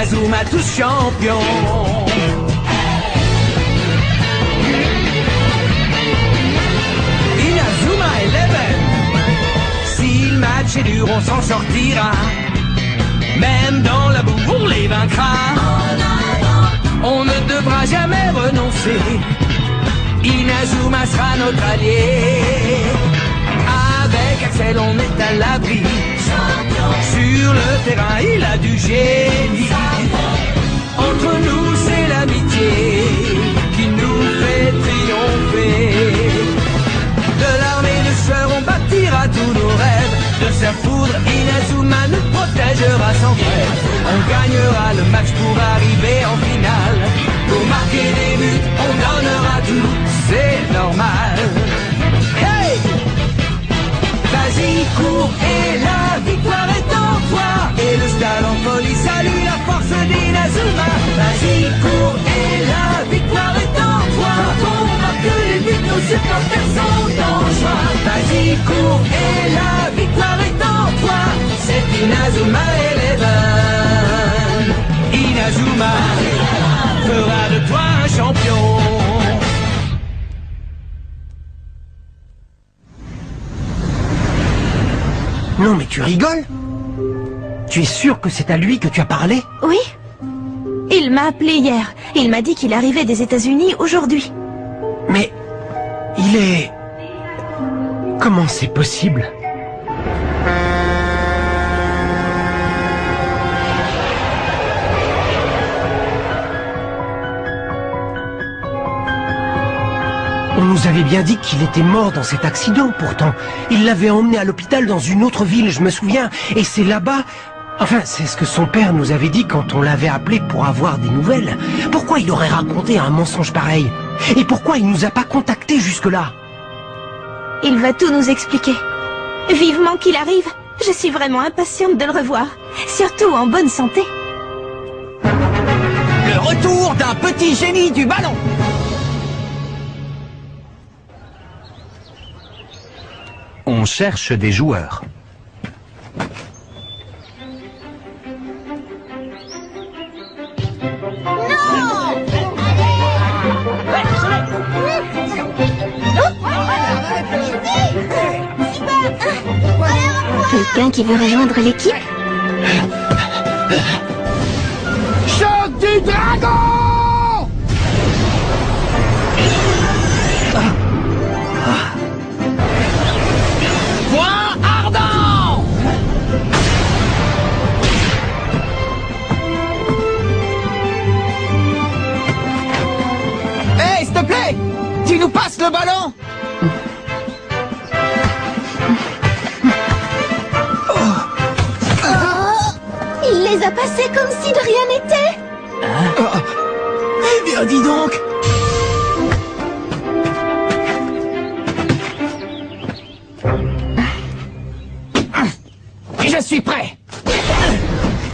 Inazuma tous champions. Inazuma 11. Si le match est dur, on s'en sortira. Même dans la boue, on les vaincra. On ne devra jamais renoncer. Inazuma sera notre allié. Avec Axel, on est à l'abri. Sur le terrain, il a du génie. Entre nous, c'est l'amitié qui nous fait triompher. De l'armée de sœurs, on bâtira tous nos rêves. De sa foudre, Inazuma nous protégera sans trêve. On gagnera le match pour arriver en finale. Pour marquer des buts, on donnera tout, c'est normal. Hey! Vas-y, cours et la victoire est en toi. Et le stade en folie salue la force d'Inazuma. Vas-y, cours et la victoire est en toi. Quand on marque les buts, nos supporters sont en joie. Vas-y, cours et la victoire est en toi. C'est Inazuma 11. Inazuma fera de toi un champion. Non mais tu rigoles? Tu es sûr que c'est à lui que tu as parlé? Oui. Il m'a appelé hier. Il m'a dit qu'il arrivait des États-Unis aujourd'hui. Mais... il est... Comment c'est possible? On nous avait bien dit qu'il était mort dans cet accident, pourtant. Il l'avait emmené à l'hôpital dans une autre ville, je me souviens. Et c'est là-bas... Enfin, c'est ce que son père nous avait dit quand on l'avait appelé pour avoir des nouvelles. Pourquoi il aurait raconté un mensonge pareil? Et pourquoi il nous a pas contactés jusque-là? Il va tout nous expliquer. Vivement qu'il arrive. Je suis vraiment impatiente de le revoir. Surtout en bonne santé. Le retour d'un petit génie du ballon. On cherche des joueurs. Quelqu'un qui veut rejoindre l'équipe? Choc du dragon! Point ardent! Hey, s'il te plaît! Tu nous passes le ballon! Il les a passés comme si de rien n'était. Eh bien, dis donc! Je suis prêt!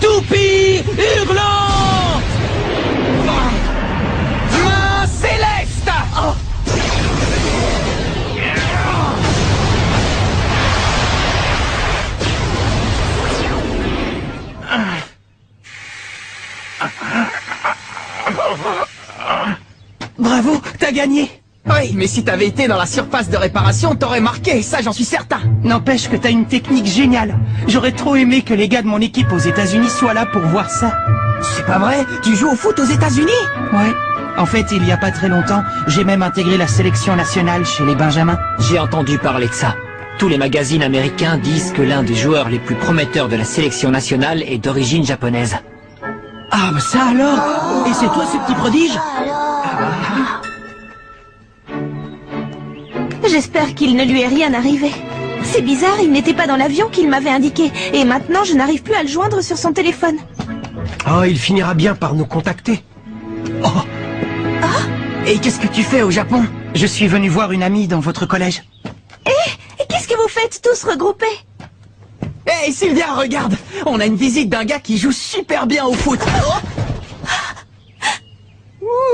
Toupie hurlant! Main céleste! Bravo, t'as gagné! Oui, mais si t'avais été dans la surface de réparation, t'aurais marqué, ça j'en suis certain. N'empêche que t'as une technique géniale. J'aurais trop aimé que les gars de mon équipe aux États-Unis soient là pour voir ça. C'est pas vrai? Tu joues au foot aux États-Unis? Ouais. En fait, il y a pas très longtemps, j'ai même intégré la sélection nationale chez les Benjamins. J'ai entendu parler de ça. Tous les magazines américains disent que l'un des joueurs les plus prometteurs de la sélection nationale est d'origine japonaise. Ah, bah ça alors? Et c'est toi ce petit prodige? J'espère qu'il ne lui est rien arrivé. C'est bizarre, il n'était pas dans l'avion qu'il m'avait indiqué. Et maintenant, je n'arrive plus à le joindre sur son téléphone. Oh, il finira bien par nous contacter. Oh. Et qu'est-ce que tu fais au Japon? Je suis venu voir une amie dans votre collège. Et qu'est-ce que vous faites tous regroupés? Hey Sylvia, regarde! On a une visite d'un gars qui joue super bien au foot.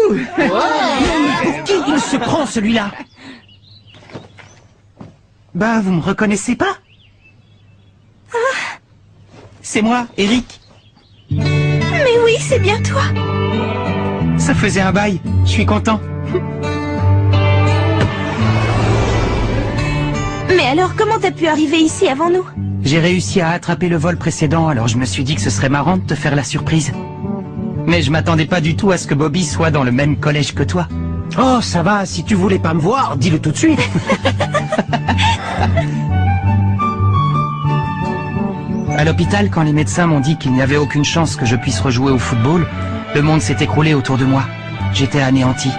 Pour qui il se prend celui-là? Bah, vous me reconnaissez pas? C'est moi, Eric. Mais oui, c'est bien toi. Ça faisait un bail, je suis content. Mais alors, comment t'as pu arriver ici avant nous? J'ai réussi à attraper le vol précédent, alors je me suis dit que ce serait marrant de te faire la surprise. Mais je m'attendais pas du tout à ce que Bobby soit dans le même collège que toi. Oh, ça va, si tu voulais pas me voir, dis-le tout de suite. À l'hôpital, quand les médecins m'ont dit qu'il n'y avait aucune chance que je puisse rejouer au football, le monde s'est écroulé autour de moi. J'étais anéanti.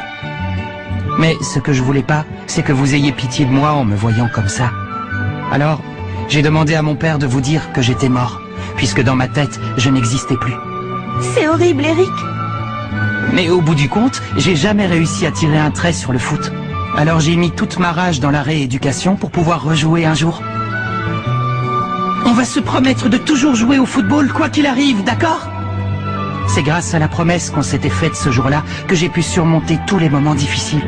Mais ce que je voulais pas, c'est que vous ayez pitié de moi en me voyant comme ça. Alors, j'ai demandé à mon père de vous dire que j'étais mort, puisque dans ma tête, je n'existais plus. C'est horrible, Eric. Mais au bout du compte, j'ai jamais réussi à tirer un trait sur le foot. Alors j'ai mis toute ma rage dans la rééducation pour pouvoir rejouer un jour. On va se promettre de toujours jouer au football quoi qu'il arrive, d'accord? C'est grâce à la promesse qu'on s'était faite ce jour-là que j'ai pu surmonter tous les moments difficiles.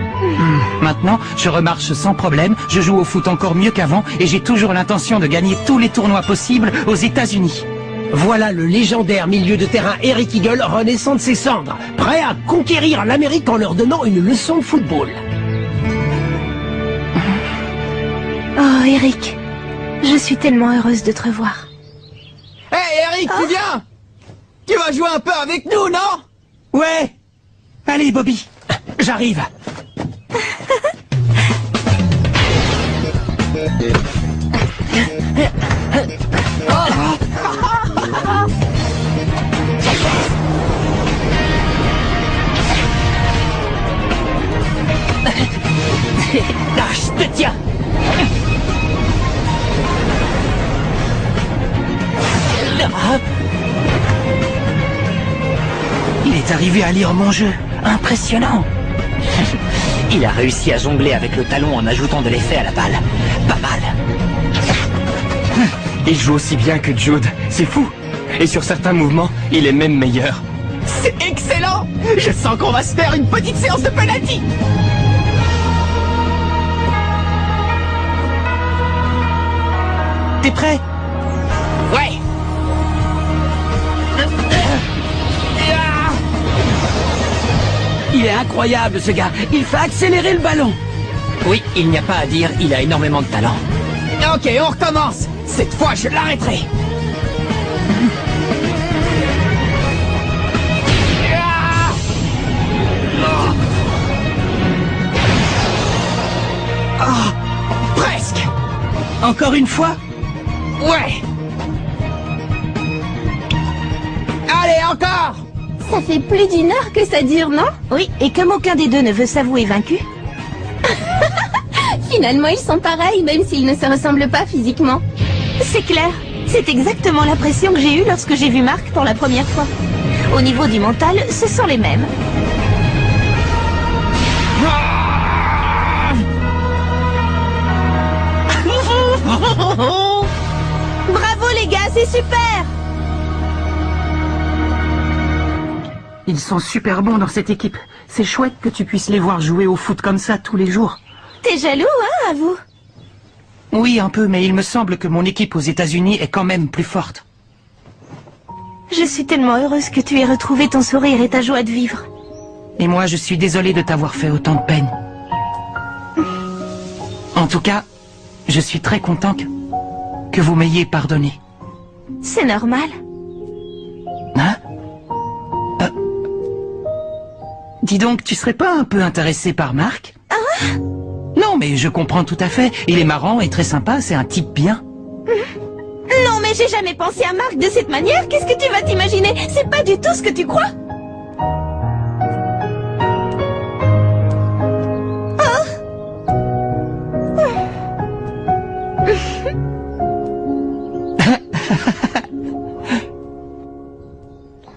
Maintenant, je remarche sans problème, je joue au foot encore mieux qu'avant et j'ai toujours l'intention de gagner tous les tournois possibles aux États-Unis. Voilà le légendaire milieu de terrain Eric Eagle renaissant de ses cendres, prêt à conquérir l'Amérique en leur donnant une leçon de football. Oh, Eric, je suis tellement heureuse de te revoir. Hey Eric, tu viens? Tu vas jouer un peu avec nous, non? Ouais. Allez, Bobby, j'arrive. Ah, je te tiens. Il est arrivé à lire mon jeu. Impressionnant. Il a réussi à jongler avec le talon en ajoutant de l'effet à la balle. Pas mal. Il joue aussi bien que Jude, c'est fou. Et sur certains mouvements, il est même meilleur. C'est excellent! Je sens qu'on va se faire une petite séance de penalty! T'es prêt? Ouais! Il est incroyable ce gars, il fait accélérer le ballon. Oui, il n'y a pas à dire, il a énormément de talent. Ok, on recommence. Cette fois, je l'arrêterai. Presque. Encore une fois? Ouais. Allez, encore. Ça fait plus d'une heure que ça dure, non? Oui, et comme aucun des deux ne veut s'avouer vaincu. Finalement, ils sont pareils, même s'ils ne se ressemblent pas physiquement. C'est clair. C'est exactement l'impression que j'ai eue lorsque j'ai vu Marc pour la première fois. Au niveau du mental, ce sont les mêmes. Bravo les gars, c'est super! Ils sont super bons dans cette équipe. C'est chouette que tu puisses les voir jouer au foot comme ça tous les jours. T'es jaloux, hein, à vous? Oui, un peu, mais il me semble que mon équipe aux États-Unis est quand même plus forte. Je suis tellement heureuse que tu aies retrouvé ton sourire et ta joie de vivre. Et moi, je suis désolé de t'avoir fait autant de peine. En tout cas, je suis très content que vous m'ayez pardonné. C'est normal. Hein? Dis donc, tu serais pas un peu intéressé par Marc? Non, mais je comprends tout à fait. Il est marrant et très sympa, c'est un type bien. Non, mais j'ai jamais pensé à Marc de cette manière. Qu'est-ce que tu vas t'imaginer? C'est pas du tout ce que tu crois.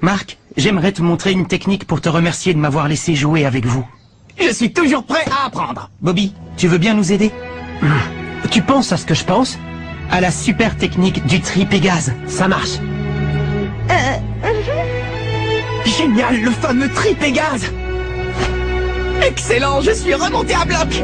Marc, j'aimerais te montrer une technique pour te remercier de m'avoir laissé jouer avec vous. Je suis toujours prêt à apprendre. Bobby, tu veux bien nous aider? Tu penses à ce que je pense? À la super technique du tripégase. Ça marche. Génial, le fameux tripégase. Excellent, je suis remonté à bloc.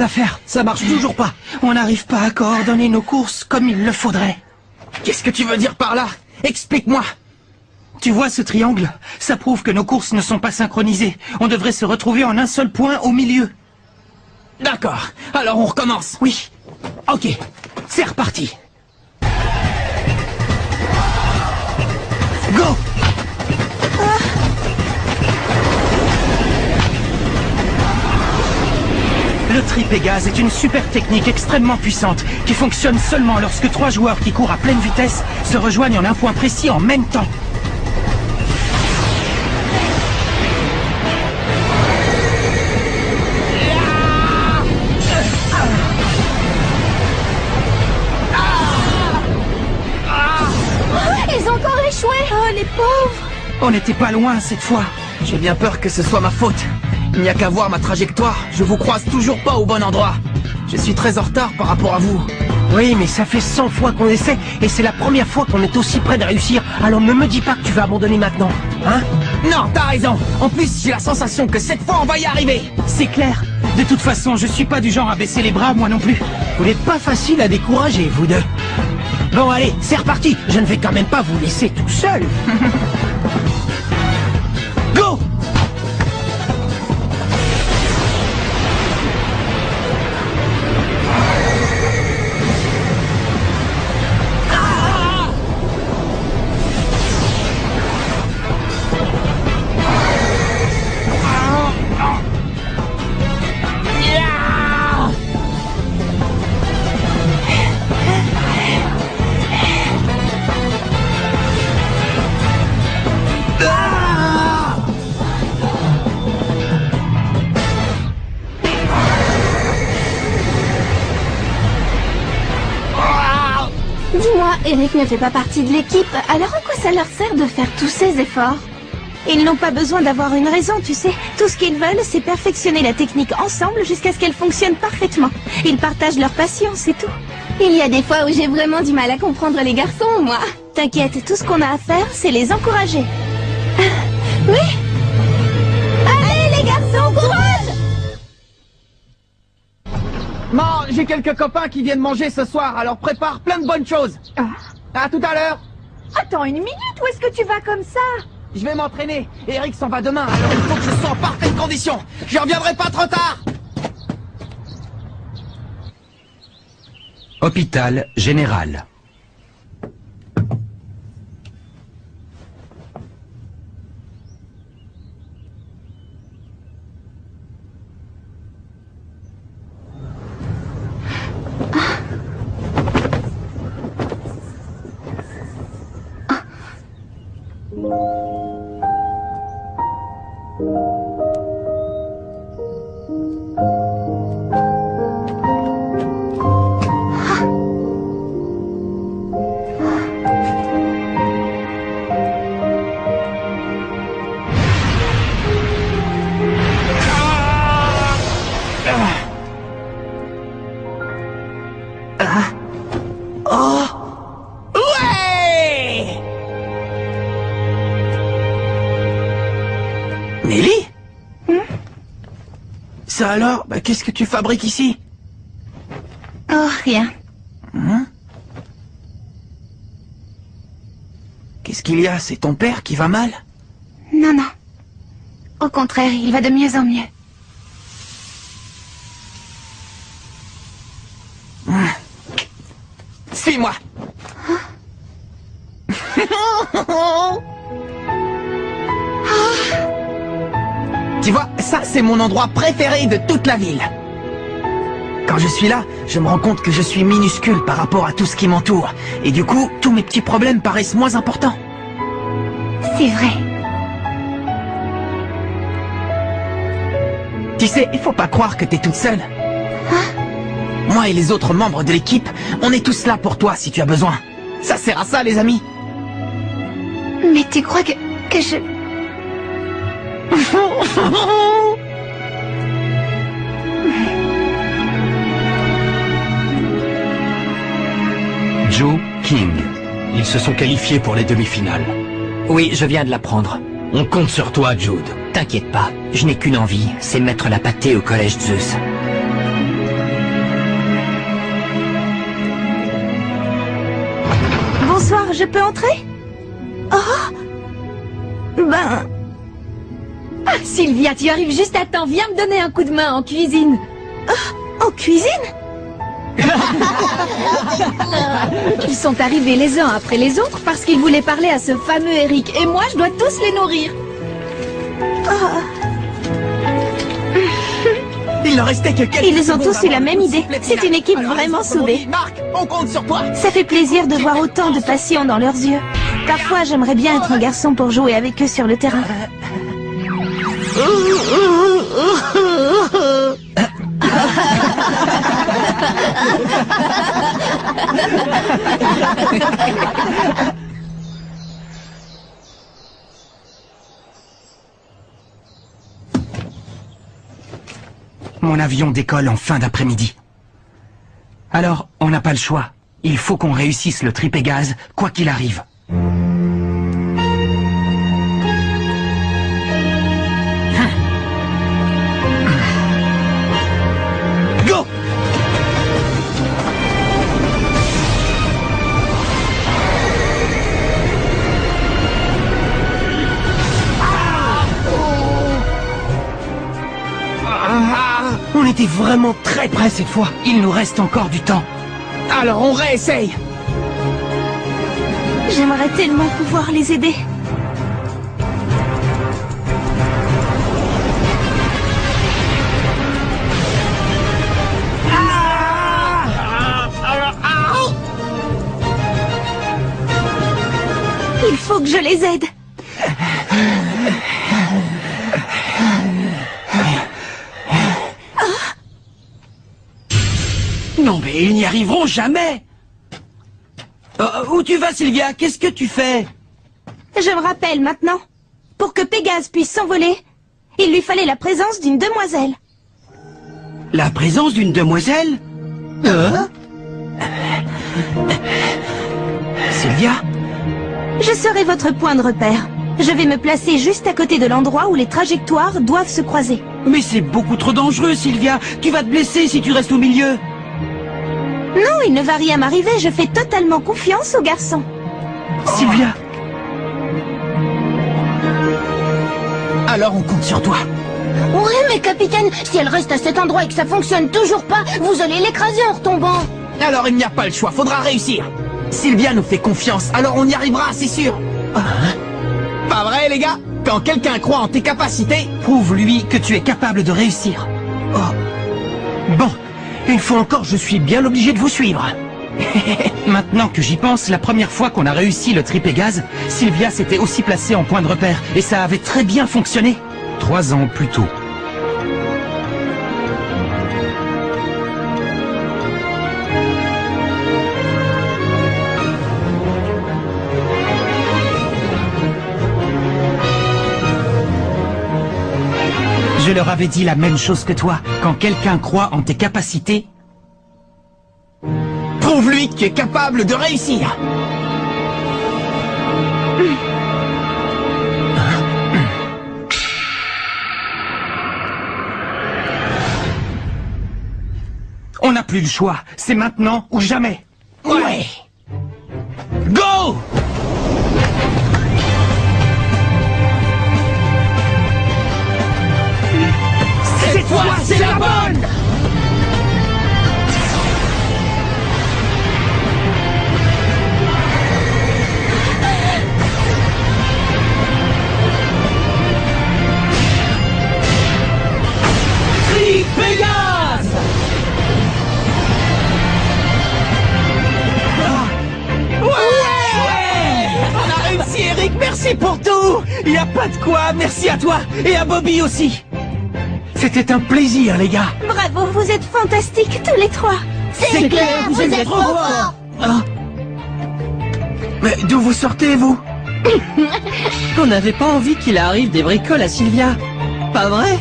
à faire, ça marche toujours pas. On n'arrive pas à coordonner nos courses comme il le faudrait. Qu'est-ce que tu veux dire par là? Explique-moi. Tu vois ce triangle? Ça prouve que nos courses ne sont pas synchronisées. On devrait se retrouver en un seul point au milieu. D'accord, alors on recommence. Oui. Ok, c'est reparti. Go! Le tripégase est une super technique extrêmement puissante qui fonctionne seulement lorsque 3 joueurs qui courent à pleine vitesse se rejoignent en un point précis en même temps. Ils ont encore échoué. Oh, les pauvres. On n'était pas loin cette fois. J'ai bien peur que ce soit ma faute. Il n'y a qu'à voir ma trajectoire, je vous croise toujours pas au bon endroit. Je suis très en retard par rapport à vous. Oui, mais ça fait 100 fois qu'on essaie, et c'est la première fois qu'on est aussi près de réussir, alors ne me dis pas que tu vas abandonner maintenant, hein? Non, t'as raison. En plus, j'ai la sensation que cette fois on va y arriver. C'est clair. De toute façon, je suis pas du genre à baisser les bras, moi non plus. Vous n'êtes pas facile à décourager, vous deux. Bon, allez, c'est reparti. Je ne vais quand même pas vous laisser tout seul. Go! Dis-moi, Eric ne fait pas partie de l'équipe, alors à quoi ça leur sert de faire tous ces efforts? Ils n'ont pas besoin d'avoir une raison, tu sais. Tout ce qu'ils veulent, c'est perfectionner la technique ensemble jusqu'à ce qu'elle fonctionne parfaitement. Ils partagent leur passion, c'est tout. Il y a des fois où j'ai vraiment du mal à comprendre les garçons, moi. T'inquiète, tout ce qu'on a à faire, c'est les encourager. Oui? Allez les garçons, courage! Bon, j'ai quelques copains qui viennent manger ce soir, alors prépare plein de bonnes choses. À tout à l'heure. Attends une minute, où est-ce que tu vas comme ça? Je vais m'entraîner. Eric s'en va demain, alors il faut que je sois en parfaite condition. Je reviendrai pas trop tard. Hôpital général. Nelly? Ça alors? Bah, qu'est-ce que tu fabriques ici? Oh, rien. Qu'est-ce qu'il y a? C'est ton père qui va mal? Non, non. Au contraire, il va de mieux en mieux. Suis-moi. Tu vois, ça c'est mon endroit préféré de toute la ville. Quand je suis là, je me rends compte que je suis minuscule par rapport à tout ce qui m'entoure. Et du coup, tous mes petits problèmes paraissent moins importants. C'est vrai. Tu sais, il faut pas croire que t'es toute seule. Moi et les autres membres de l'équipe, on est tous là pour toi si tu as besoin. Ça sert à ça, les amis. Mais tu crois que je... Joe King. Ils se sont qualifiés pour les demi-finales. Oui, je viens de l'apprendre. On compte sur toi, Jude. T'inquiète pas, je n'ai qu'une envie, c'est mettre la pâtée au collège Zeus. Bonsoir, je peux entrer? Oh! Ben... Ah, Sylvia, tu arrives juste à temps. Viens me donner un coup de main en cuisine. En cuisine? Ils sont arrivés les uns après les autres parce qu'ils voulaient parler à ce fameux Eric. Et moi, je dois tous les nourrir. Il ne restait que quelques Ils ont secondes tous eu la avant même de idée. compléter C'est la- une équipe Alors, vraiment comme on soudée. dit, Marc, on compte sur toi. Ça fait plaisir de voir autant de passion dans leurs yeux. Parfois, j'aimerais bien être un garçon pour jouer avec eux sur le terrain. Mon avion décolle en fin d'après-midi. Alors, on n'a pas le choix. Il faut qu'on réussisse le tripégaz, quoi qu'il arrive. Go! On était vraiment très près cette fois. Il nous reste encore du temps. Alors on réessaye. J'aimerais tellement pouvoir les aider. Il faut que je les aide. Non mais ils n'y arriveront jamais. Où tu vas Sylvia? Qu'est-ce que tu fais? Je me rappelle maintenant. Pour que Pégase puisse s'envoler, il lui fallait la présence d'une demoiselle. La présence d'une demoiselle? Sylvia? Je serai votre point de repère. Je vais me placer juste à côté de l'endroit où les trajectoires doivent se croiser. Mais c'est beaucoup trop dangereux Sylvia. Tu vas te blesser si tu restes au milieu. Non, il ne va rien m'arriver, je fais totalement confiance aux garçons. Sylvia? Alors on compte sur toi. Ouais, mais capitaine, si elle reste à cet endroit et que ça fonctionne toujours pas, vous allez l'écraser en retombant. Alors il n'y a pas le choix, faudra réussir. Sylvia nous fait confiance, alors on y arrivera, c'est sûr. Pas vrai les gars? Quand quelqu'un croit en tes capacités... Prouve-lui que tu es capable de réussir. Oh. Bon, une fois encore, je suis bien obligé de vous suivre. Maintenant que j'y pense, la première fois qu'on a réussi le tripégaz, Sylvia s'était aussi placée en point de repère, et ça avait très bien fonctionné. 3 ans plus tôt. Je leur avais dit la même chose que toi. Quand quelqu'un croit en tes capacités, Prouve-lui que tu es capable de réussir. on n'a plus le choix. C'est maintenant ou jamais. Ouais. Go! Cette fois, c'est la bonne! Tripégase! On a réussi, Eric, merci pour tout! Il n'y a pas de quoi, merci à toi et à Bobby aussi. C'était un plaisir, les gars. Bravo, vous êtes fantastiques tous les trois. C'est clair, vous êtes trop forts. Mais d'où vous sortez, vous? On n'avait pas envie qu'il arrive des bricoles à Sylvia. Pas vrai?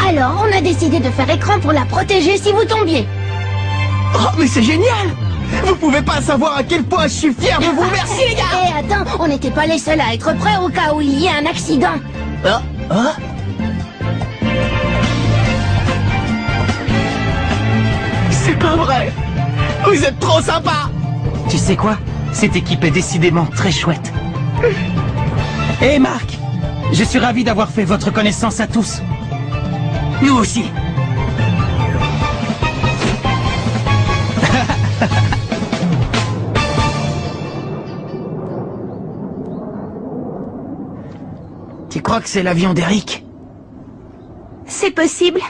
Alors, on a décidé de faire écran pour la protéger si vous tombiez. Oh, mais c'est génial! Vous pouvez pas savoir à quel point je suis fier de vous. Merci, les gars! Et attends, on n'était pas les seuls à être prêts au cas où il y ait un accident. Vous êtes trop sympa. Tu sais quoi? Cette équipe est décidément très chouette. Hé Marc, je suis ravi d'avoir fait votre connaissance à tous. Nous aussi. Tu crois que c'est l'avion d'Eric? C'est possible.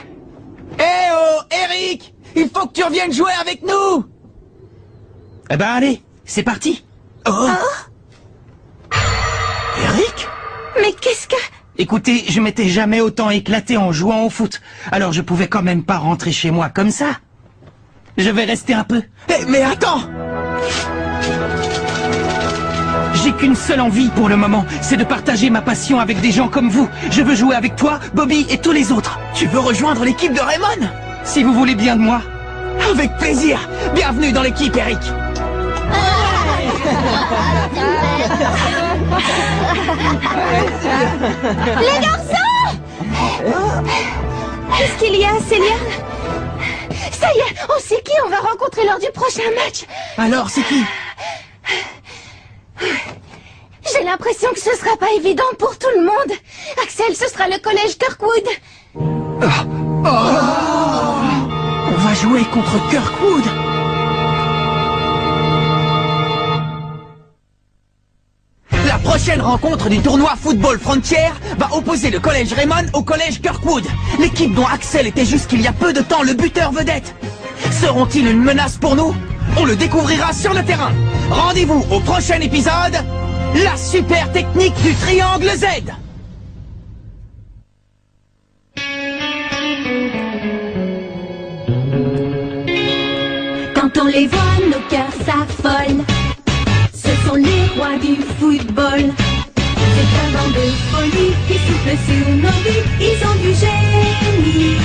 Eh oh, Eric! Il faut que tu reviennes jouer avec nous! Eh ben allez, c'est parti. Oh. Eric? Mais qu'est-ce que... Écoutez, je m'étais jamais autant éclaté en jouant au foot. Alors je pouvais quand même pas rentrer chez moi comme ça. Je vais rester un peu. Eh, mais attends! J'ai qu'une seule envie pour le moment, c'est de partager ma passion avec des gens comme vous. Je veux jouer avec toi, Bobby et tous les autres. Tu veux rejoindre l'équipe de Raymond? Si vous voulez bien de moi. Avec plaisir! Bienvenue dans l'équipe, Eric! Les garçons! Qu'est-ce qu'il y a, Célia? Ça y est, on sait qui on va rencontrer lors du prochain match. Alors, c'est qui? J'ai l'impression que ce sera pas évident pour tout le monde. Axel, ce sera le collège Kirkwood. On va jouer contre Kirkwood. La prochaine rencontre du tournoi Football Frontier va opposer le collège Raymond au collège Kirkwood. L'équipe dont Axel était jusqu'il y a peu de temps le buteur vedette. Seront-ils une menace pour nous? On le découvrira sur le terrain. Rendez-vous au prochain épisode. La super technique du triangle Z. Quand on les voit, nos cœurs s'affolent. Ce sont les rois du football. C'est un vent de folie qui souffle sur nos vies. Ils ont du génie.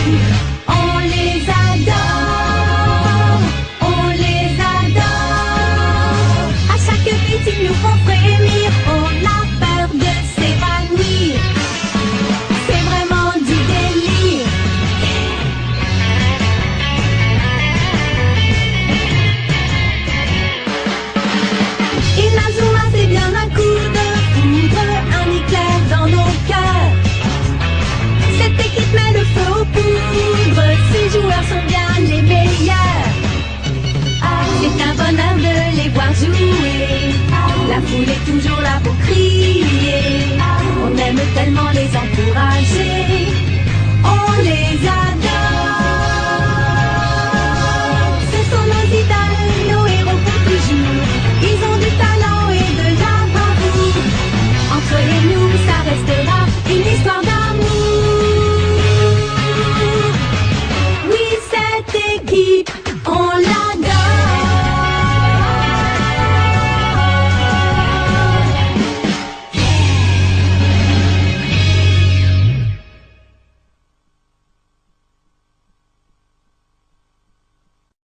On les adore. On les adore. À chaque but, ils nous font frémir. On a peur de s'évanouir. C'est vraiment du délire. Inazuma, c'est bien un coup de foudre, un éclair dans nos cœurs. Cette équipe met le feu aux poudres, ces joueurs sont bien les meilleurs. C'est un bonheur de les voir jouer, la foule est toujours là pour crier. On aime tellement les encourager, on les adore.